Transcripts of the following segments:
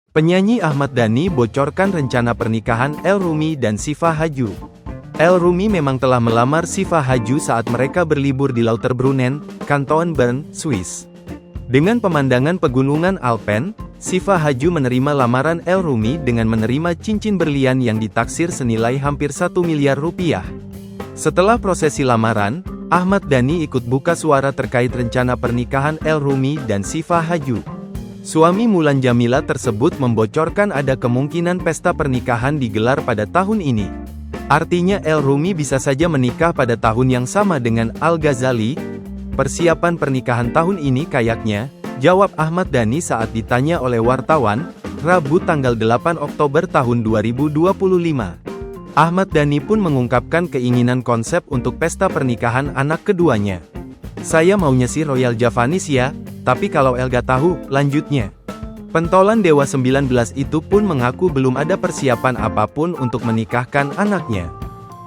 Penyanyi Ahmad Dhani bocorkan rencana pernikahan El Rumi dan Syifa Haju. El Rumi memang telah melamar Syifa Haju saat mereka berlibur di Lauterbrunnen, Kanton Bern, Swiss. Dengan pemandangan pegunungan Alpen, Syifa Haju menerima lamaran El Rumi dengan menerima cincin berlian yang ditaksir senilai hampir 1 miliar rupiah. Setelah prosesi lamaran, Ahmad Dhani ikut buka suara terkait rencana pernikahan El Rumi dan Syifa Haju. Suami Mulan Jamila tersebut membocorkan ada kemungkinan pesta pernikahan digelar pada tahun ini. Artinya El Rumi bisa saja menikah pada tahun yang sama dengan Al-Ghazali. Persiapan pernikahan tahun ini kayaknya, jawab Ahmad Dhani saat ditanya oleh wartawan, Rabu tanggal 8 Oktober tahun 2025. Ahmad Dhani pun mengungkapkan keinginan konsep untuk pesta pernikahan anak keduanya. Saya maunya si Royal Javanis ya, tapi kalau Elga tahu, lanjutnya. Pentolan Dewa 19 itu pun mengaku belum ada persiapan apapun untuk menikahkan anaknya.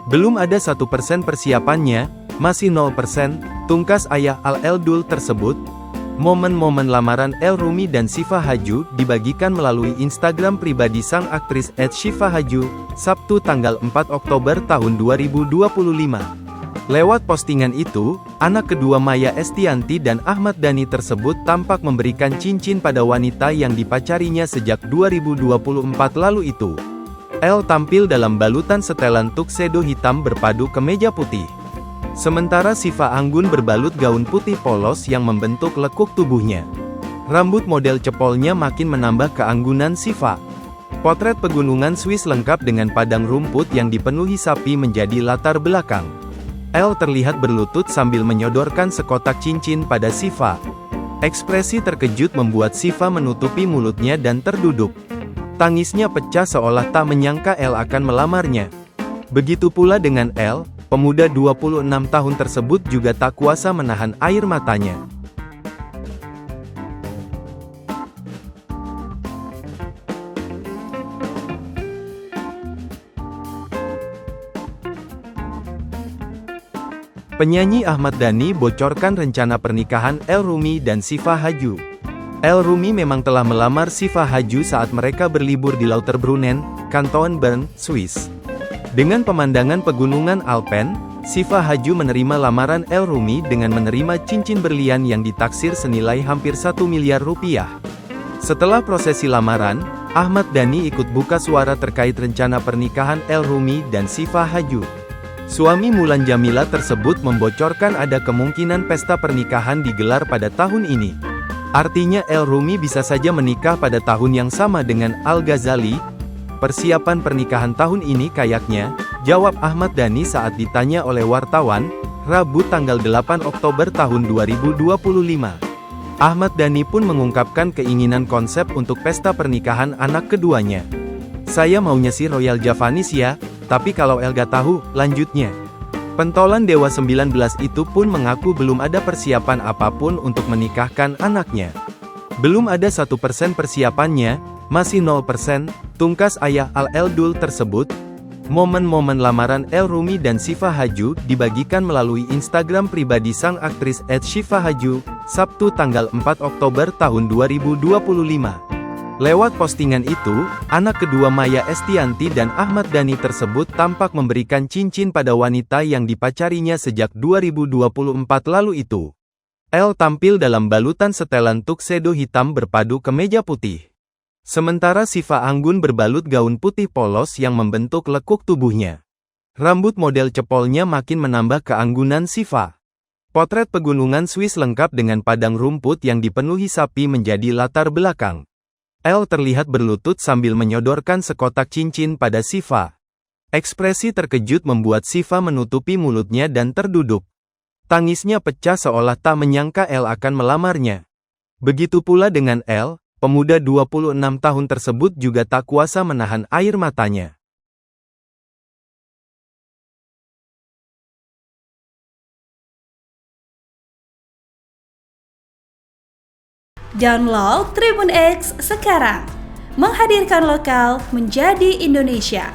Belum ada 1% persiapannya, masih 0%, tungkas ayah Al-Eldul tersebut. Momen-momen lamaran El Rumi dan Syifa Haju dibagikan melalui Instagram pribadi sang aktris @Syifa Haju, Sabtu tanggal 4 Oktober tahun 2025. Lewat postingan itu, anak kedua Maya Estianty dan Ahmad Dhani tersebut tampak memberikan cincin pada wanita yang dipacarinya sejak 2024 lalu itu. El tampil dalam balutan setelan tuxedo hitam berpadu kemeja putih. Sementara Syifa Anggun berbalut gaun putih polos yang membentuk lekuk tubuhnya. Rambut model cepolnya makin menambah keanggunan Syifa. Potret pegunungan Swiss lengkap dengan padang rumput yang dipenuhi sapi menjadi latar belakang. El terlihat berlutut sambil menyodorkan sekotak cincin pada Syifa. Ekspresi terkejut membuat Syifa menutupi mulutnya dan terduduk. Tangisnya pecah seolah tak menyangka El akan melamarnya. Begitu pula dengan El, pemuda 26 tahun tersebut juga tak kuasa menahan air matanya. Penyanyi Ahmad Dhani bocorkan rencana pernikahan El Rumi dan Syifa Haju. El Rumi memang telah melamar Syifa Haju saat mereka berlibur di Lauterbrunnen, Kanton Bern, Swiss. Dengan pemandangan pegunungan Alpen, Syifa Haju menerima lamaran El Rumi dengan menerima cincin berlian yang ditaksir senilai hampir 1 miliar rupiah. Setelah prosesi lamaran, Ahmad Dhani ikut buka suara terkait rencana pernikahan El Rumi dan Syifa Haju. Suami Mulan Jamila tersebut membocorkan ada kemungkinan pesta pernikahan digelar pada tahun ini. Artinya El Rumi bisa saja menikah pada tahun yang sama dengan Al-Ghazali. Persiapan pernikahan tahun ini kayaknya, jawab Ahmad Dhani saat ditanya oleh wartawan, Rabu tanggal 8 Oktober tahun 2025. Ahmad Dhani pun mengungkapkan keinginan konsep untuk pesta pernikahan anak keduanya. Saya maunya si Royal Javanis ya, tapi kalau Elga tahu, lanjutnya. Pentolan Dewa 19 itu pun mengaku belum ada persiapan apapun untuk menikahkan anaknya. Belum ada 1% persiapannya, masih 0%, tungkas ayah Al-Eldul tersebut. Momen-momen lamaran El Rumi dan Syifa Haju dibagikan melalui Instagram pribadi sang aktris @Syifa Haju, Sabtu tanggal 4 Oktober tahun 2025. Lewat postingan itu, anak kedua Maya Estianty dan Ahmad Dhani tersebut tampak memberikan cincin pada wanita yang dipacarinya sejak 2024 lalu itu. El tampil dalam balutan setelan tuxedo hitam berpadu kemeja putih. Sementara Syifa Anggun berbalut gaun putih polos yang membentuk lekuk tubuhnya. Rambut model cepolnya makin menambah keanggunan Syifa. Potret pegunungan Swiss lengkap dengan padang rumput yang dipenuhi sapi menjadi latar belakang. El terlihat berlutut sambil menyodorkan sekotak cincin pada Syifa. Ekspresi terkejut membuat Syifa menutupi mulutnya dan terduduk. Tangisnya pecah seolah tak menyangka El akan melamarnya. Begitu pula dengan El, pemuda 26 tahun tersebut juga tak kuasa menahan air matanya. Download Tribun X sekarang, menghadirkan lokal menjadi Indonesia.